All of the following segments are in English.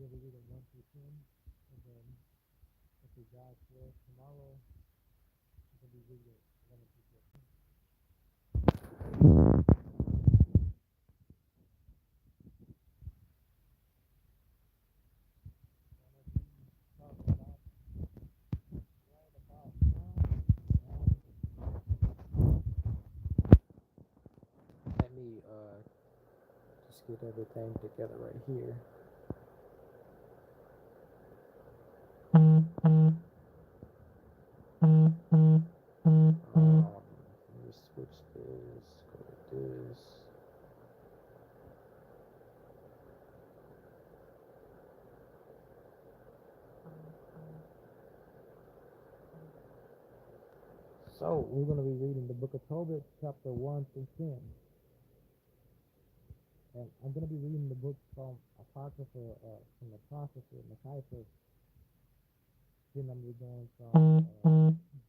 we'll be reading 1 through 10, and then if we God wills tomorrow, we'll be reading 11 through 14. Talk about right about let me just get everything together right here. Let me switch this, go to this. So we're going to be reading the book of Tobit, chapter 1 through 10. And I'm going to be reading the book from Apocrypha, from the Apocrypha, Macipher. Then I'm going to be going from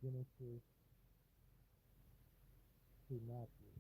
Genesis to Matthew.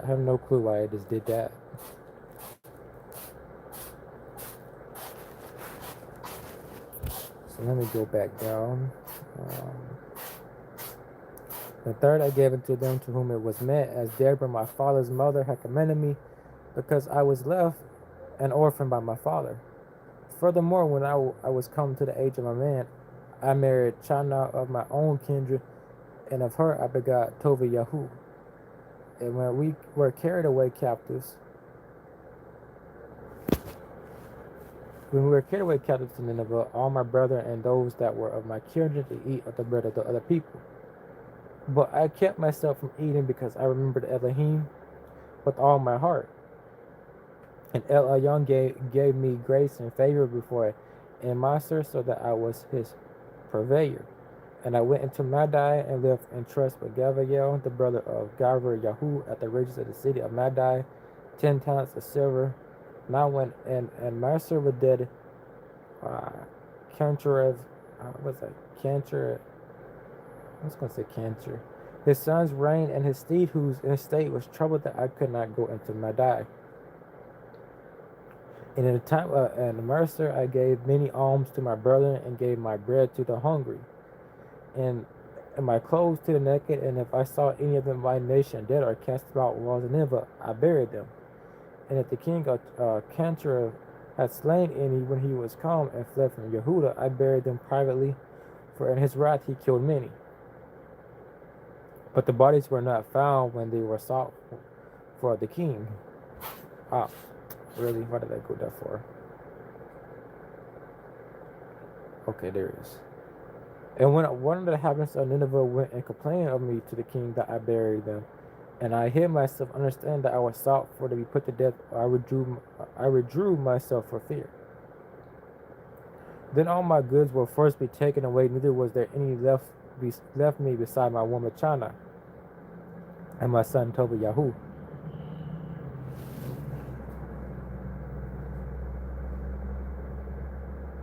I have no clue why I just did that. So let me go back down. Um, the third I gave it to them to whom it was meant, as Deborah my father's mother had commanded me, because I was left an orphan by my father. Furthermore, when I was come to the age of a man, I married China of my own kindred, and of her I begot Tobiyahu. And when we were carried away captives, when we were carried away captives to Nineveh, all my brethren and those that were of my kindred to eat of the bread of the other people. But I kept myself from eating because I remembered Elohim with all my heart. And El Elyon gave me grace and favor before a master, so that I was his purveyor. And I went into Madai and lived in trust with Gavriel, the brother of Gavri Yahu, at the riches of the city of Madai, 10 talents of silver. Now when and my servant did Cantor, what's that? Cantor, I was gonna say Cantor. His sons reigned, and his steed, whose estate was troubled, that I could not go into Madai. And in the time and the mercer, I gave many alms to my brethren, and gave my bread to the hungry. and my clothes to the naked, and if I saw any of them by nation dead or cast about walls of Nineveh, I buried them. And if the king of Cantor had slain any when he was calm and fled from Yehuda, I buried them privately, for in his wrath he killed many. But the bodies were not found when they were sought for the king. Ah, really? Why did I go that far? Okay, there it is. And when one of the inhabitants of Nineveh went and complained of me to the king, that I buried them, and I hid myself, understand that I was sought for to be put to death, I withdrew myself for fear. Then all my goods will first be taken away, neither was there any left me beside my woman China and my son Tobiyahu.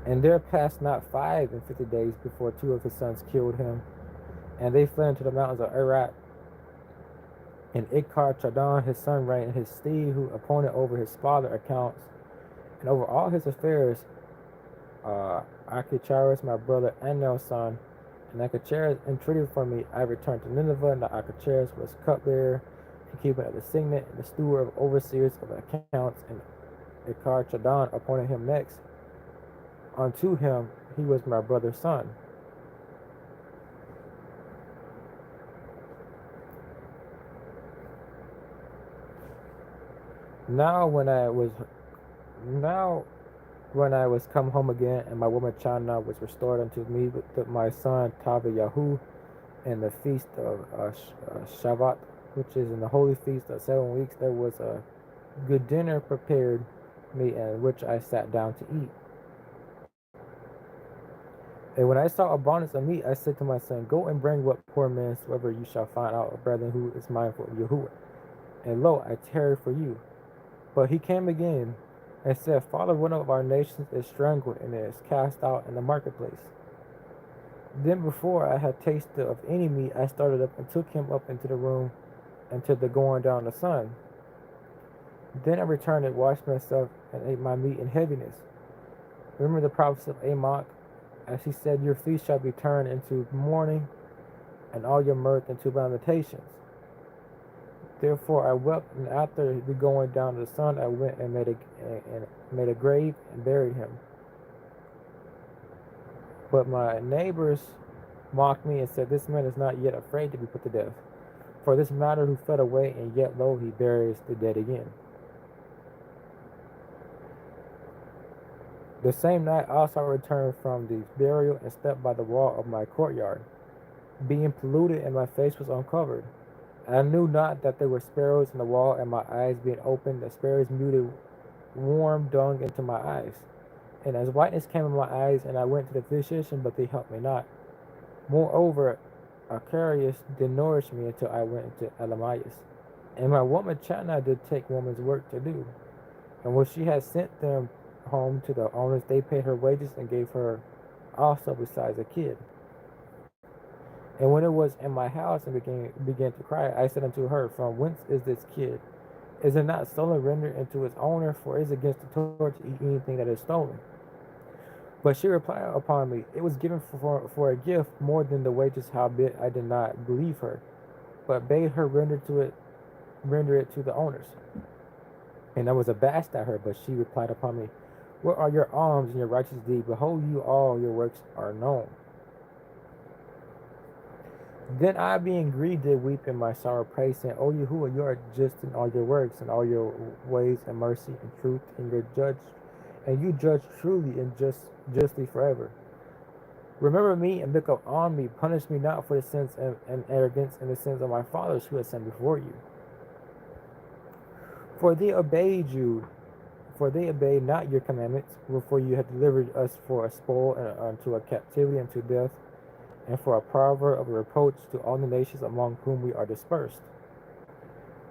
And there passed not 5 and 50 days before two of his sons killed him, and they fled into the mountains of Iraq. And Ikar Chadon his son reigned, and his steed, who appointed over his father accounts, and over all his affairs, Achacharis my brother Anel's son, and Achacharis entreated for me. I returned to Nineveh, and Achacharis was cupbearer, and keeper of the signet, and the steward of overseers of accounts, and Ikar Chadon appointed him next unto him. He was my brother's son. Now when I was come home again, and my woman Chana was restored unto me with my son Tabiyahu, in the feast of Shabbat, which is in the holy feast of 7 weeks, there was a good dinner prepared me, and which I sat down to eat. And when I saw abundance of meat, I said to my son, Go and bring what poor man soever you shall find out, a brethren who is mindful of Yahuwah. And lo, I tarry for you. But he came again and said, Father, one of our nations is strangled and is cast out in the marketplace. Then before I had tasted of any meat, I started up and took him up into the room until the going down of the sun. Then I returned and washed myself and ate my meat in heaviness. Remember the prophecy of Amok, as he said, Your feast shall be turned into mourning, and all your mirth into lamentations. Therefore I wept, and after the going down of the sun, I went and made a grave and buried him. But my neighbors mocked me and said, This man is not yet afraid to be put to death. For this matter who fled away, and yet lo, he buries the dead again. The same night also I returned from the burial and stepped by the wall of my courtyard, being polluted, and my face was uncovered. I knew not that there were sparrows in the wall, and my eyes being opened, the sparrows muted warm dung into my eyes. And as whiteness came in my eyes, and I went to the physician, but they helped me not. Moreover, Archarius did nourish me until I went into Elamias. And my woman Chana did take woman's work to do. And when she had sent them home to the owners, they paid her wages and gave her also besides a kid. And when it was in my house and began to cry, I said unto her, From whence is this kid? Is it not stolen? Rendered into its owner, for it is against the Torah to eat anything that is stolen. But she replied upon me, It was given for a gift more than the wages, howbeit I did not believe her, but bade her render it to the owners. And I was abashed at her, but she replied upon me, What are your alms and your righteous deed? Behold, you all your works are known. Then I, being grieved, did weep in my sorrow, praise, saying, O Yahuwah, you are just in all your works, and all your ways, and mercy, and truth, and you judge truly and justly forever. Remember me and look up on me. Punish me not for the sins and arrogance and the sins of my fathers who have sinned before you. For they obeyed not your commandments, wherefore you have delivered us for a spoil and unto a captivity unto death, and for a proverb of a reproach to all the nations among whom we are dispersed.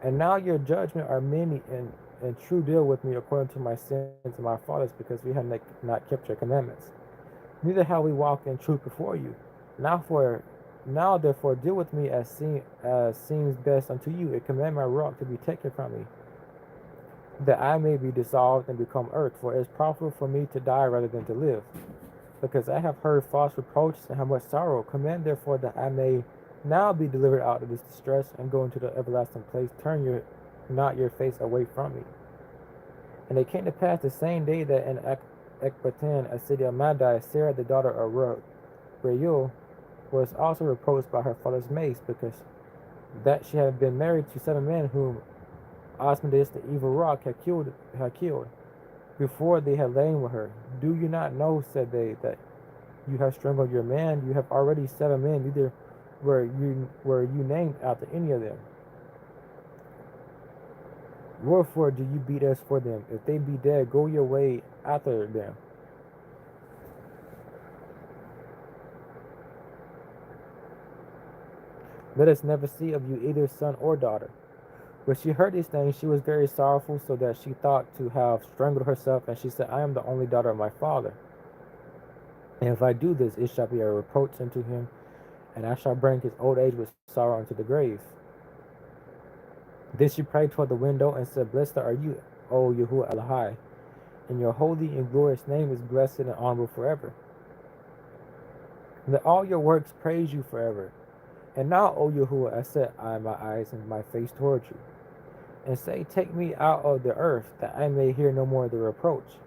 And now your judgment are many, and true deal with me according to my sins and my fathers, because we have not kept your commandments. Neither have we walked in truth before you. Now therefore deal with me as seems best unto you, and command my rock to be taken from me, that I may be dissolved and become earth, for it is profitable for me to die rather than to live. because I have heard false reproaches and have much sorrow. Command therefore that I may now be delivered out of this distress and go into the everlasting place. Turn not your face away from me. And it came to pass the same day that in Ecbatan, a city of Madai, Sarah the daughter of Reuel was also reproached by her father's maids, because that she had been married to 7 men whom Osmodeus the evil rock had killed before they had lain with her. Do you not know, said they, that you have strangled your man? You have already 7 men, neither were you named after any of them. Wherefore do you beat us for them? If they be dead, go your way after them. Let us never see of you either son or daughter. When she heard these things, she was very sorrowful, so that she thought to have strangled herself. And she said, I am the only daughter of my father. And if I do this, it shall be a reproach unto him, and I shall bring his old age with sorrow unto the grave. Then she prayed toward the window and said, Blessed are you, O Yahuwah Elohai, and your holy and glorious name is blessed and honorable forever. Let all your works praise you forever. And now, O Yahuwah, I set my eyes and my face toward you, and say, Take me out of the earth, that I may hear no more the reproach.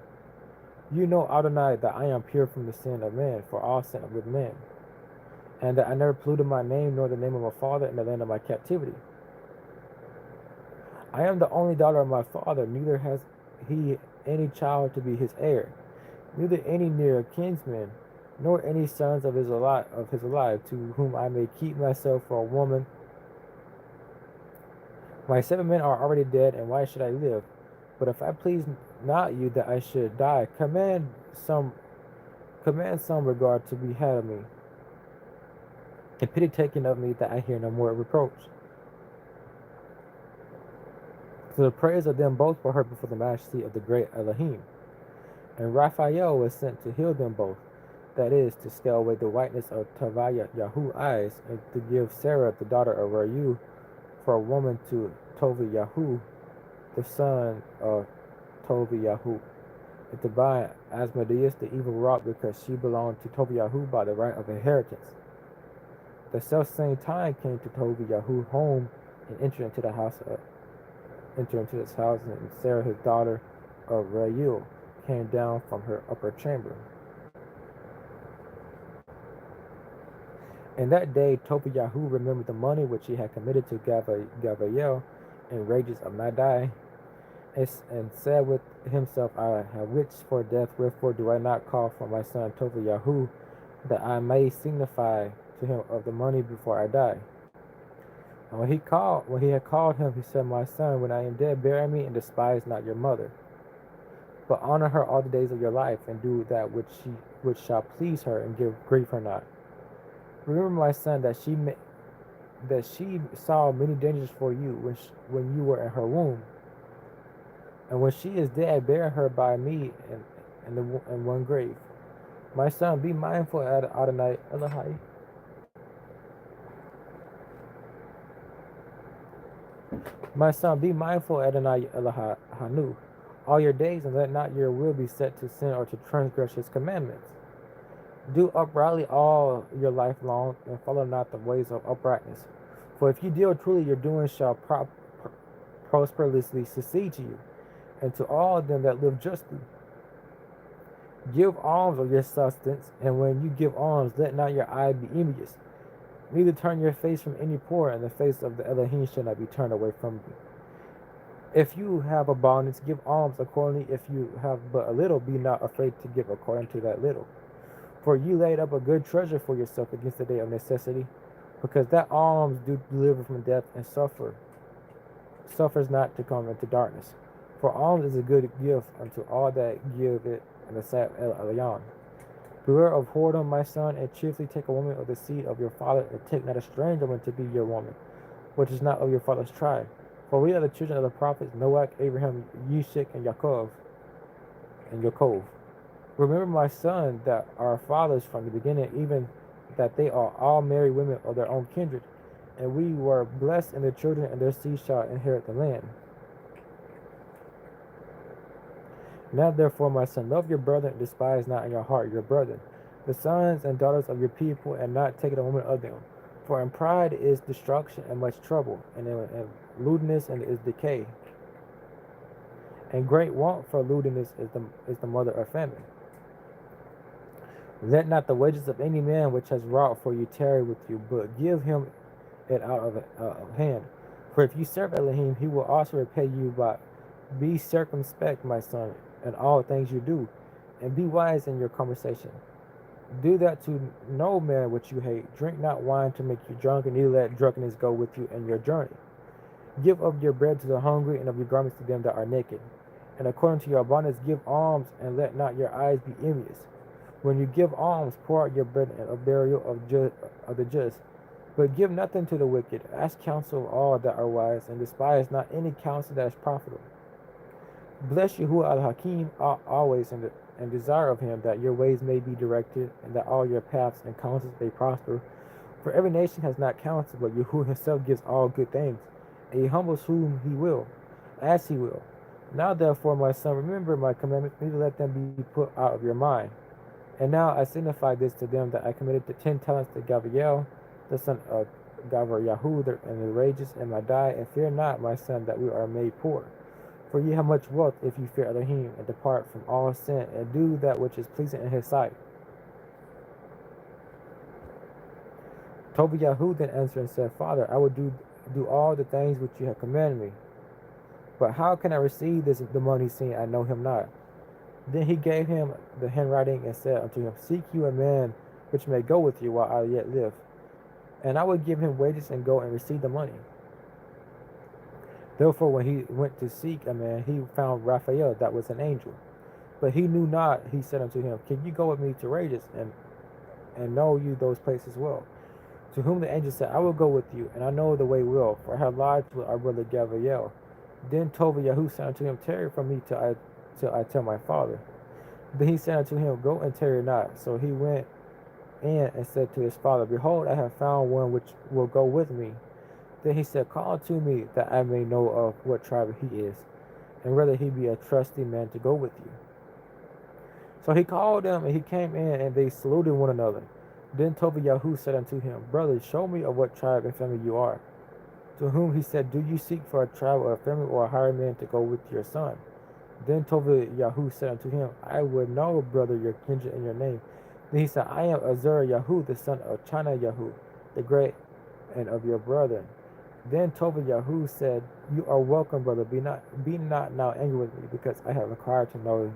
You know, Adonai, that I am pure from the sin of men, for all sin of good men, and that I never polluted my name nor the name of my father in the land of my captivity. I am the only daughter of my father, neither has he any child to be his heir, neither any near kinsman, nor any sons of his alive, to whom I may keep myself for a woman. My 7 men are already dead, and why should I live? But if I please not you that I should die, some regard to be had of me, and pity taken of me, that I hear no more reproach. So the prayers of them both were heard before the majesty of the great Elohim. And Raphael was sent to heal them both, that is, to scale away the whiteness of Yahu's eyes, and to give Sarah, the daughter of Reuel, for a woman to Yahu, the son of Yahu, and to buy Asmodeus the evil wrought, because she belonged to Yahu by the right of inheritance. The self-same time came to Yahu home, and entered into his house, and Sarah, his daughter of Reuel, came down from her upper chamber. And that day Yahu remembered the money which he had committed to Gavael in wages of Madai, and said with himself, I have wished for death, wherefore do I not call for my son Yahu, that I may signify to him of the money before I die. And when he had called him, he said, My son, when I am dead, bury me, and despise not your mother, but honor her all the days of your life, and do that which shall please her, and grieve her not. Remember, my son, that she saw many dangers for you when you were in her womb. And when she is dead, bury her by me in one grave. My son, be mindful of Adonai Elohai. My son, be mindful of Adonai Elohanu all your days, and let not your will be set to sin or to transgress his commandments. Do uprightly all your life long, and follow not the ways of uprightness. For if you deal truly, your doings shall prosperously succeed to you, and to all them that live justly. Give alms of your substance, and when you give alms, let not your eye be envious. Neither turn your face from any poor, and the face of the Elohim shall not be turned away from you. If you have abundance, give alms accordingly. If you have but a little, be not afraid to give according to that little. For you laid up a good treasure for yourself against the day of necessity, because that alms do deliver from death, and suffers not to come into darkness. For alms is a good gift unto all that give it in the sight of El Elyon. Beware of whoredom, my son, and chiefly take a woman of the seed of your father, and take not a strange woman to be your woman, which is not of your father's tribe. For we are the children of the prophets Noach, Abraham, Yishak, and Yaakov. Remember, my son, that our fathers from the beginning, even that they are all married women of their own kindred, and we were blessed in their children, and their seed shall inherit the land. Now therefore, my son, love your brother, and despise not in your heart your brother. the sons and daughters of your people, and not taking a woman of them. For in pride is destruction and much trouble, and in lewdness and is decay, and great want for lewdness is the mother of famine. Let not the wages of any man which has wrought for you tarry with you, but give him it out of hand. For if you serve Elohim, he will also repay you. By be circumspect, my son, in all things you do, and be wise in your conversation. Do that to no man which you hate. Drink not wine to make you drunk, and neither let drunkenness go with you in your journey. Give of your bread to the hungry, and of your garments to them that are naked. And according to your abundance, give alms, and let not your eyes be envious. When you give alms, pour out your bread of burial of the just. But give nothing to the wicked. Ask counsel of all that are wise, and despise not any counsel that is profitable. Bless Yahuwah al-Hakim always, and desire of him that your ways may be directed, and that all your paths and counsels may prosper. For every nation has not counsel, but Yahuwah himself gives all good things, and he humbles whom he will, as he will. Now therefore, my son, remember my commandments, neither let them be put out of your mind. And now I signify this to them, that I committed the 10 talents to Gabriel, the son of Gavriyahu, and the wages, and Madai, and fear not, my son, that we are made poor. For ye have much wealth if you fear Elohim, and depart from all sin, and do that which is pleasing in his sight. Tobiyahu then answered and said, Father, I will do all the things which you have commanded me. But how can I receive the money, seeing I know him not? Then he gave him the handwriting, and said unto him, Seek you a man which may go with you while I yet live, and I will give him wages, and go and receive the money. Therefore, when he went to seek a man, he found Raphael, that was an angel. But he knew not. He said unto him, Can you go with me to Rages, and know you those places well? To whom the angel said, I will go with you, and I know the way well, for I have lodged with our brother Gabriel. Then Tobiah said unto him, Tarry from me till I tell my father. Then he said unto him, Go and tarry not. So he went in and said to his father, Behold, I have found one which will go with me. Then he said, Call to me, that I may know of what tribe he is, and whether he be a trusty man to go with you. So he called them, and he came in, and they saluted one another. Then Tobiah said unto him, Brother, show me of what tribe and family you are. To whom he said, Do you seek for a tribe or a family or a hired man to go with your son? Then Tobiah said unto him, I would know, brother, your kindred and your name. Then he said, I am Azar Yahu, the son of Chana Yahu, the great and of your brother. Then Tobiah said, You are welcome, brother. Be not now angry with me, because I have acquired to know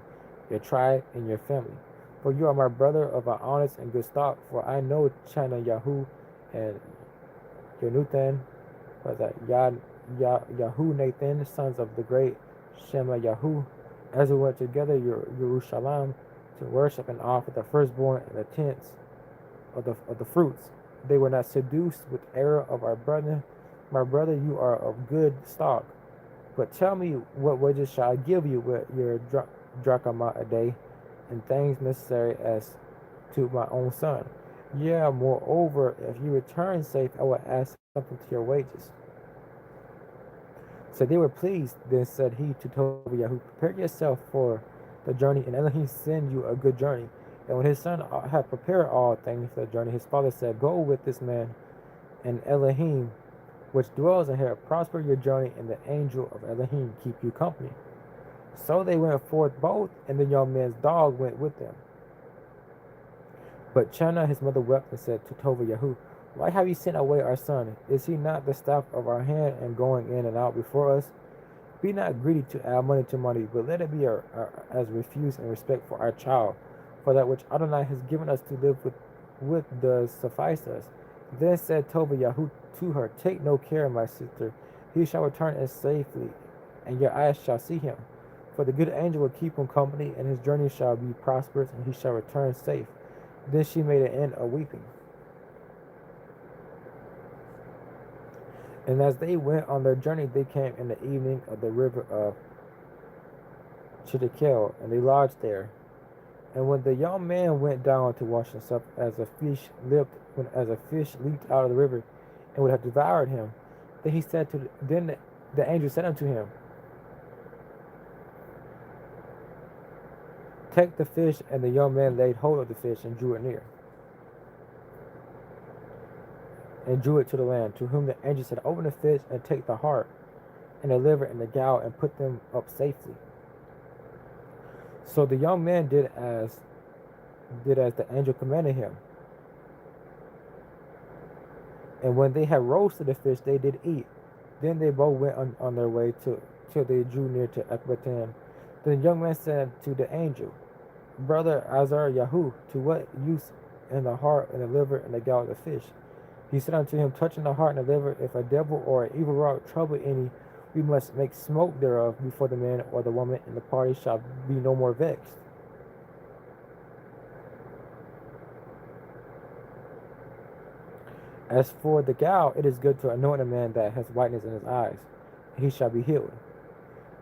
your tribe and your family. For you are my brother of an honest and good stock. For I know China Yahu and Yonuthan, was that Yahu Nathan, sons of the great Shema Yahu, as we went together Yerushalayim to worship and offer the firstborn and the tenths of the fruits. They were not seduced with error of our brother. My brother, you are of good stock. But tell me, what wages shall I give you with your drachma a day, and things necessary as to my own son? Yeah, moreover, if you return safe, I will add something to your wages. So they were pleased. Then said he to Tobiah, Prepare yourself for the journey, and Elohim send you a good journey. And when his son had prepared all things for the journey, his father said, Go with this man, and Elohim, which dwells in here, prosper your journey, and the angel of Elohim keep you company. So they went forth both, and the young man's dog went with them. But Channa, his mother, wept and said to Tobiah, Why have you sent away our son? Is he not the staff of our hand, and going in and out before us? Be not greedy to add money to money, but let it be as refuse and respect for our child. For that which Adonai has given us to live with does suffice us. Then said Tobiah to her, Take no care, my sister. He shall return as safely, and your eyes shall see him. For the good angel will keep him company, and his journey shall be prosperous, and he shall return safe. Then she made an end of weeping. And as they went on their journey, they came in the evening of the river of Chiddekel, and they lodged there. And when the young man went down to wash himself, as a fish leaped out of the river, and would have devoured him, then the angel said unto him, Take the fish, and the young man laid hold of the fish and drew it near, and drew it to the land, to whom the angel said, Open the fish and take the heart and the liver and the gall and put them up safely. So the young man did as the angel commanded him. And when they had roasted the fish, they did eat. Then they both went on their way till they drew near to Ekbatan. Then the young man said to the angel, Brother Azar Yahu, to what use in the heart and the liver and the gall of the fish? He said unto him, Touching the heart and the liver, if a devil or an evil rock trouble any, we must make smoke thereof before the man or the woman, and the party shall be no more vexed. As for the gall, it is good to anoint a man that has whiteness in his eyes, and he shall be healed.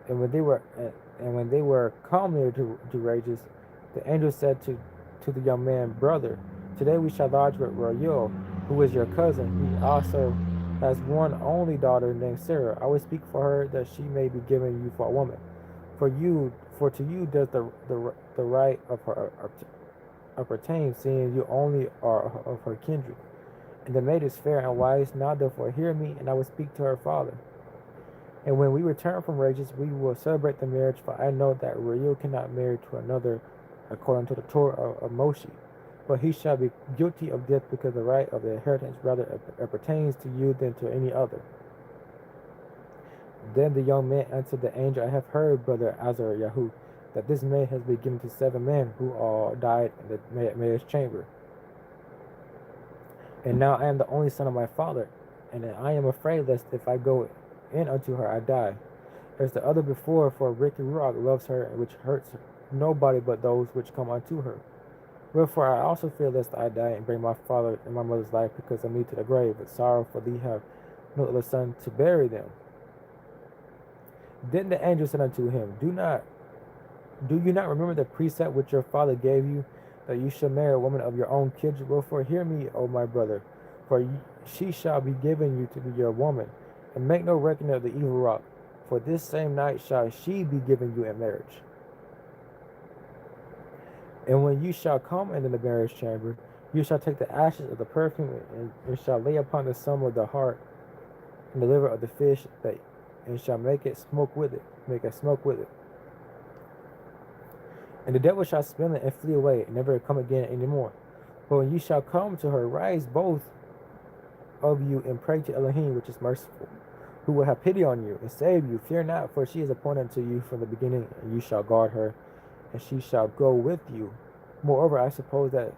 And when they were come near to Rages, the angel said to the young man, Brother, today we shall lodge with Reuel, who is your cousin. He also has one only daughter named Sarah. I will speak for her that she may be given you for a woman. For to you does the right of her appertain, seeing you only are of her kindred. And the maid is fair and wise. Now therefore hear me, and I will speak to her father. And when we return from Rages, we will celebrate the marriage, for I know that Reuel cannot marry to another according to the Torah of Moshe. But he shall be guilty of death, because the right of the inheritance rather appertains to you than to any other. Then the young man answered the angel, I have heard, brother Azar Yahu, that this maid has been given to 7 men, who all died in the marriage chamber. And now I am the only son of my father, and I am afraid lest if I go in unto her I die. As the other before, for Ricky Rock loves her, which hurts nobody but those which come unto her. Wherefore I also fear lest I die and bring my father and my mother's life because of me to the grave, but sorrow for thee have no other son to bury them. Then the angel said unto him, Do you not remember the precept which your father gave you, that you shall marry a woman of your own kindred? Wherefore hear me, O my brother, for she shall be given you to be your woman, and make no reckoning of the evil rock, for this same night shall she be given you in marriage. And when you shall come into the marriage chamber, you shall take the ashes of the perfume and shall lay upon the sum of the heart and the liver of the fish, and shall make a smoke with it. And the devil shall smell it and flee away, and never come again any more. But when you shall come to her, rise both of you and pray to Elohim, which is merciful, who will have pity on you and save you. Fear not, for she is appointed to you from the beginning, and you shall guard her, and she shall go with you. Moreover, I suppose that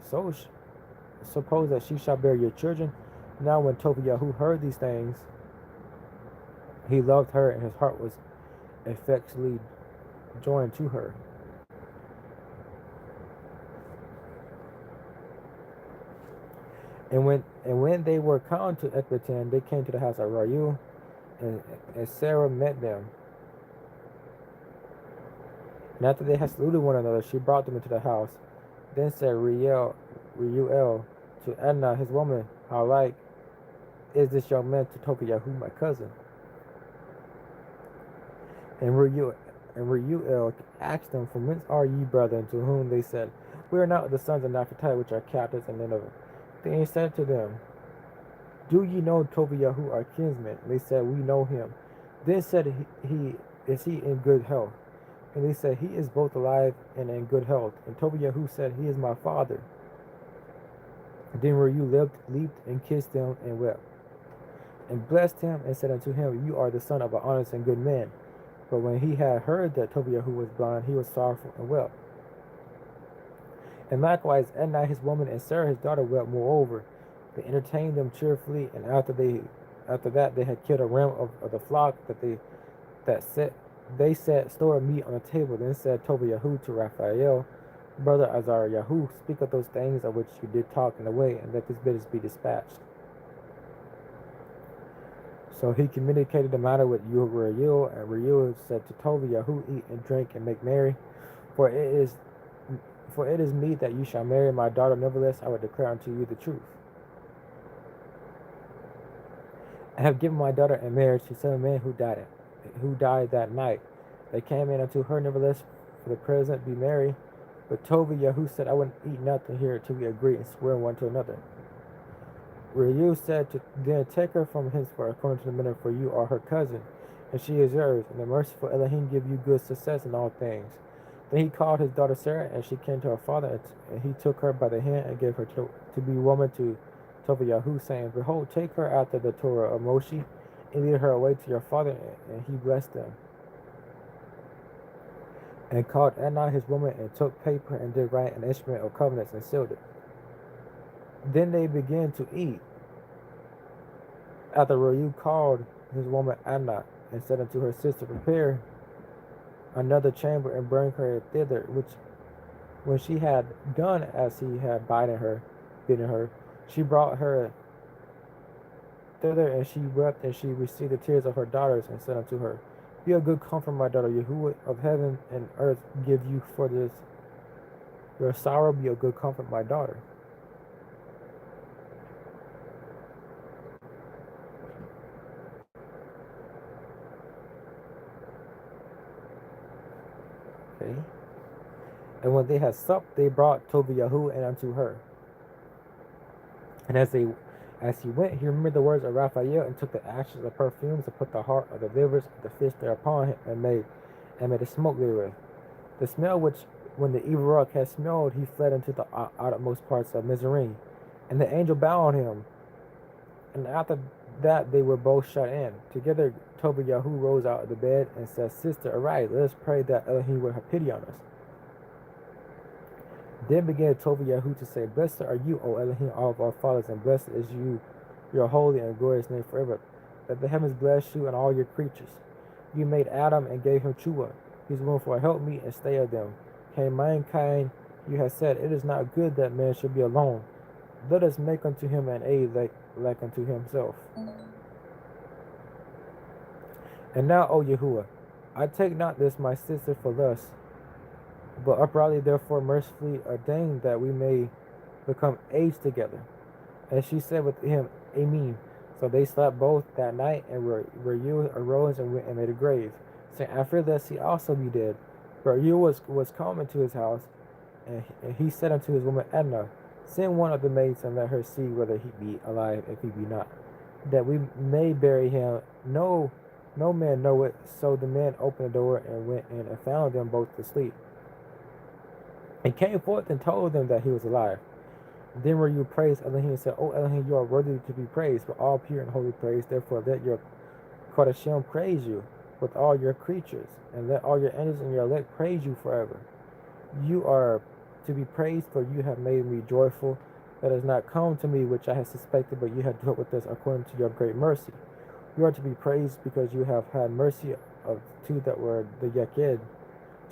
she shall bear your children. Now when Tobiah heard these things, he loved her, and his heart was affectionately joined to her. And when they were come to Ekbatan, they came to the house of Reuel, and Sarah met them. And after they had saluted one another, she brought them into the house. Then said Reuel to Adnah his woman, How like is this young man to Tobiah, my cousin? And Reuel asked them, From whence are ye, brethren? To whom they said, We are not the sons of Naphtali, which are captives in Nineveh. Then he said to them, Do ye know Tobiah, our kinsman? They said, We know him. Then said Is he in good health? And they said, He is both alive and in good health. And Tobiah said, He is my father. Then Reuel leaped and kissed him and wept, and blessed him, and said unto him, You are the son of an honest and good man. But when he had heard that Tobiah was blind, he was sorrowful and wept. And likewise Adnah his woman and Sarah his daughter wept. Moreover, they entertained them cheerfully, and after that they had killed a ram of the flock they set store of meat on the table. Then said Tobiah to Raphael, Brother Azar Yahu, speak of those things of which you did talk in the way, and let this business be dispatched. So he communicated the matter with Reuel, and Reuel said to Tobiah, Eat and drink and make merry, for it is meet that you shall marry my daughter. Nevertheless, I will declare unto you the truth. I have given my daughter in marriage to 7 men who died that night. They came in unto her. Nevertheless, for the present be merry, But Tobiyahu said, I wouldn't eat nothing here till we agree and swear one to another. Reu said to then take her from henceforth according to the manner, for you are her cousin, and she is yours, and the merciful Elohim give you good success in all things. Then he called his daughter Sarah, and she came to her father, and he took her by the hand and gave her to be woman to Tobiyahu, saying, Behold, take her after the Torah of Moshe, and lead her away to your father, and he blessed them. And called Anna his woman, and took paper, and did write an instrument of covenants, and sealed it. Then they began to eat. After Reu called his woman Anna, and said unto her sister, Prepare another chamber, and bring her thither, which when she had done as he had bidden her, she brought her thither, and she wept, and she received the tears of her daughters, and said unto her, Be of good comfort, my daughter, Yahuwah of heaven and earth give you for this your sorrow, be of good comfort, my daughter. Okay. And when they had supped, they brought Tobiyahu and unto her. And as he went, he remembered the words of Raphael, and took the ashes of perfumes, and put the heart of the livers of the fish thereupon, and made a smoke therewith. The smell which, when the evil rock had smelled, he fled into the outermost parts of Mizraim. And the angel bound him. And after that they were both shut in. Together Tobiyahu rose out of the bed, and said, Sister, arise, let us pray that Elohim will have pity on us. Then began Tobiyahu to say, Blessed are you, O Elohim, all of our fathers, and blessed is you, your holy and glorious name forever. That the heavens bless you and all your creatures. You made Adam and gave him Chua, his womb for a helpmeet and stay of them. Came mankind, you have said, It is not good that man should be alone. Let us make unto him an aid like unto himself. And now, O Yahuwah, I take not this my sister for lust, but uprightly therefore mercifully ordained that we may become aged together. And she said with him, Amen. So they slept both that night, and Reu arose and went and made a grave, saying, I fear lest he also be dead. But Reu was come into his house, and he said unto his woman Edna, Send one of the maids, and let her see whether he be alive, if he be not, that we may bury him. No man know it. So the man opened the door and went in, and found them both asleep. And came forth and told them that he was alive. Then Reu praised Elohim and said, O Elohim, you are worthy to be praised, for all pure and holy praise. Therefore let your Kodashim praise you with all your creatures, and let all your angels and your elect praise you forever. You are to be praised, for you have made me joyful. That has not come to me which I had suspected, but you have dealt with us according to your great mercy. You are to be praised because you have had mercy of two that were the Yaked,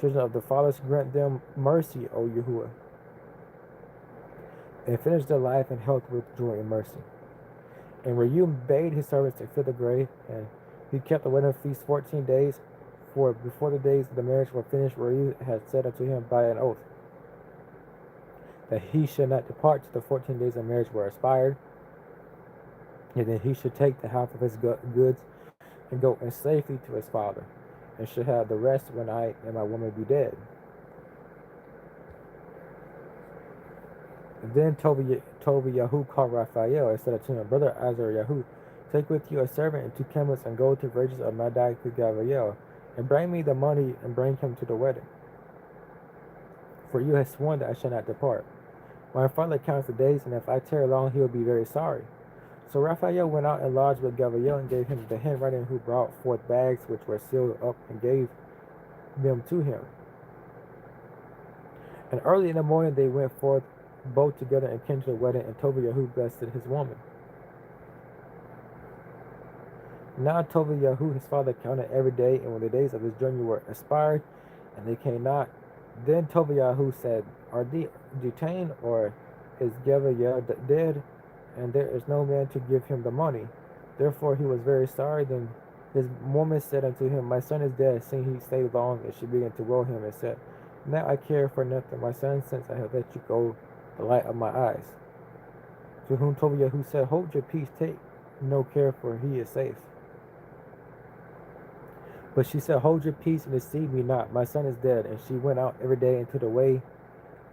children of the fathers. Grant them mercy, O Yahuwah, and finish their life in health with joy and mercy. And Reu bade his servants to fill the grave, and he kept the wedding feast 14 days. For before the days of the marriage were finished, Reu had said unto him by an oath that he should not depart till the 14 days of marriage were expired, and that he should take the half of his goods and go in safety to his father, and should have the rest when I and my woman be dead. Then Tobiyahu called Raphael and said unto him, Brother Azariyahu, take with you a servant and 2 camels, and go to wages of Madai to Gavriel, and bring me the money, and bring him to the wedding. For you have sworn that I shall not depart. My father counts the days, and if I tarry long, he will be very sorry. So Raphael went out and lodged with Gavriel, and gave him the handwriting, who brought forth bags which were sealed up, and gave them to him. And early in the morning they went forth both together, and came to the wedding, and Tobiyahu blessed his woman. Now Tobiyahu his father counted every day, and when the days of his journey were expired, and they came not, then Tobiyahu said, Are they detained, or is Gavriel dead? And there is no man to give him the money. Therefore he was very sorry. Then his woman said unto him, My son is dead. Seeing he stayed long, and she began to woe him, and said, Now I care for nothing, my son, since I have let you go the light of my eyes. To whom Tobiyahu said, Hold your peace, take no care, for he is safe. But she said, Hold your peace, and deceive me not. My son is dead. And she went out every day into the way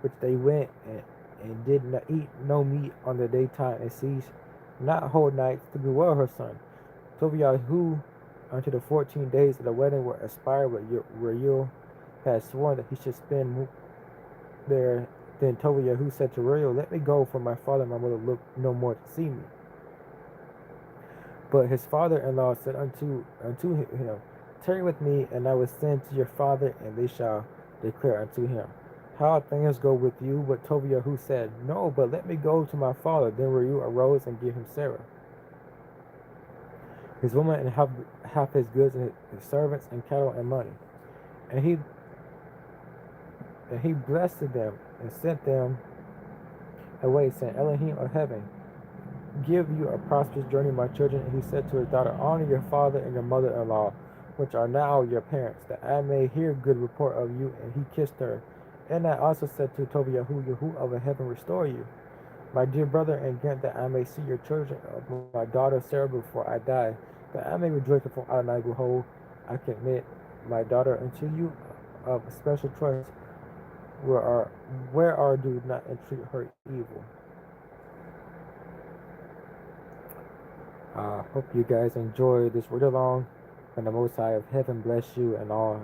which they went and did not eat no meat on the daytime, and ceased not whole nights to bewail her son. Tobiah, unto the 14 days of the wedding were expired, where Yul had sworn that he should spend there. Then Tobiah said to Reuel, let me go, for my father and my mother look no more to see me. But his father-in-law said unto him, tarry with me, and I will send to your father, and they shall declare unto him how things go with you. But Tobiah said, no, but let me go to my father. Then Reuel arose and gave him Sarah, his woman, and half his goods, and his servants, and cattle, and money. And he blessed them and sent them away, saying, Elohim of heaven, give you a prosperous journey, my children. And he said to his daughter, honor your father and your mother-in-law, which are now your parents, that I may hear good report of you. And he kissed her. And I also said to Tobiah, Yahu of heaven restore you, my dear brother, and grant that I may see your children of my daughter Sarah before I die, that I may rejoice before Adonai. Behold, I commit my daughter unto you of special trust, where do not entreat her evil. Hope you guys enjoy this read along, and the Most High of Heaven bless you and all